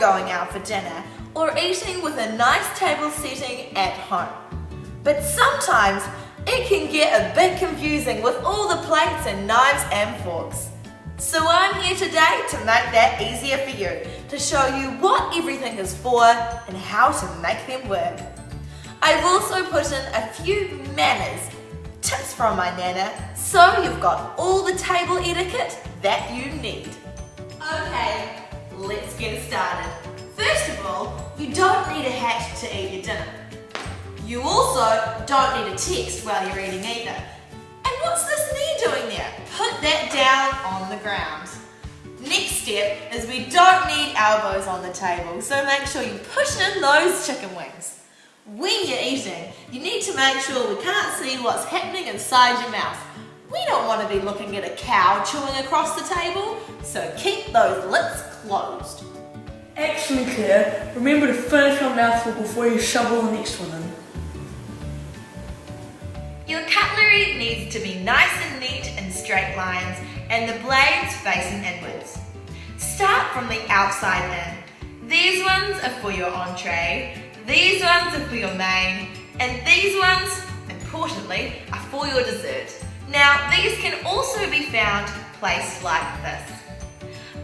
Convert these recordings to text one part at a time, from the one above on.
going out for dinner or eating with a nice table setting at home. But sometimes it can get a bit confusing with all the plates and knives and forks. So I'm here today to make that easier for you, to show you what everything is for and how to make them work. I've also put in a few manners, tips from my Nana, so you've got all the table etiquette that you need. Okay, let's get started. First of all, you don't need a hat to eat your dinner. You also don't need a text while you're eating either. And what's this knee doing there? Put that down on the ground. Next step is we don't need elbows on the table, so make sure you push in those chicken wings. When you're eating, you need to make sure we can't see what's happening inside your mouth. We don't want to be looking at a cow chewing across the table, so keep those lips closed. Excellent, Claire. Remember to finish your mouthful before you shovel the next one in. Your cutlery needs to be nice and neat in straight lines and the blades facing inwards. Start from the outside in. These ones are for your entree, these ones are for your main, and these ones, importantly, are for your dessert. Now, these can also be found placed like this.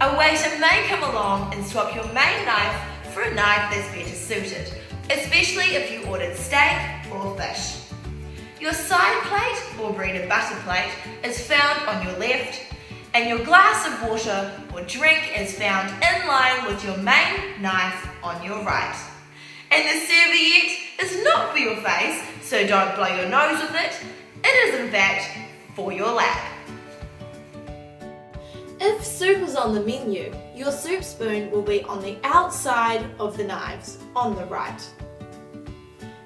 A waiter may come along and swap your main knife for a knife that's better suited, especially if you ordered steak or fish. Your side plate or bread and butter plate is found on your left, and your glass of water or drink is found in line with your main knife on your right. And the serviette is not for your face, so don't blow your nose with it. It is in fact for your lap. If soup is on the menu, your soup spoon will be on the outside of the knives, on the right.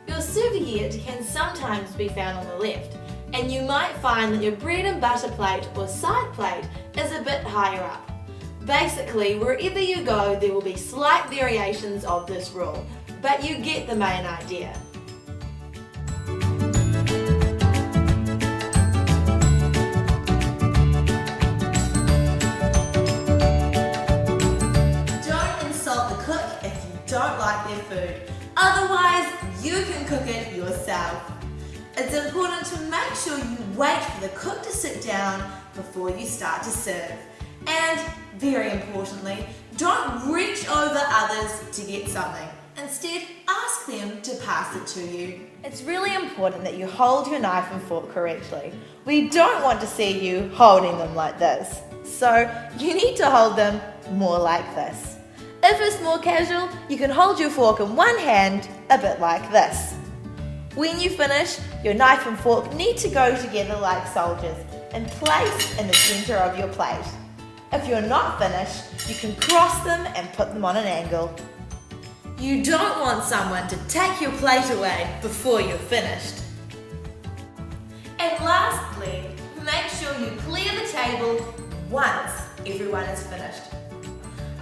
Your serviette can sometimes be found on the left, and you might find that your bread and butter plate or side plate is a bit higher up. Basically, wherever you go, there will be slight variations of this rule, but you get the main idea. Don't insult the cook if you don't like their food. Otherwise, you can cook it yourself. It's important to make sure you wait for the cook to sit down before you start to serve. And very importantly, don't reach over others to get something. Instead, ask them to pass it to you. It's really important that you hold your knife and fork correctly. We don't want to see you holding them like this. So you need to hold them more like this. If it's more casual, you can hold your fork in one hand, a bit like this. When you finish, your knife and fork need to go together like soldiers and place in the center of your plate. If you're not finished, you can cross them and put them on an angle. You don't want someone to take your plate away before you're finished. And lastly, make sure you clear the table once everyone is finished.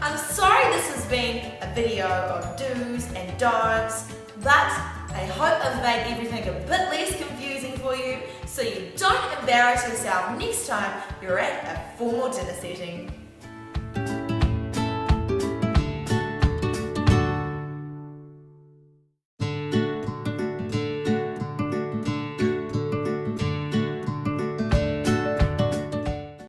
I'm sorry this has been a video of do's and don'ts, but I hope I've made everything a bit less confusing for you so you don't embarrass yourself next time you're at a formal dinner setting.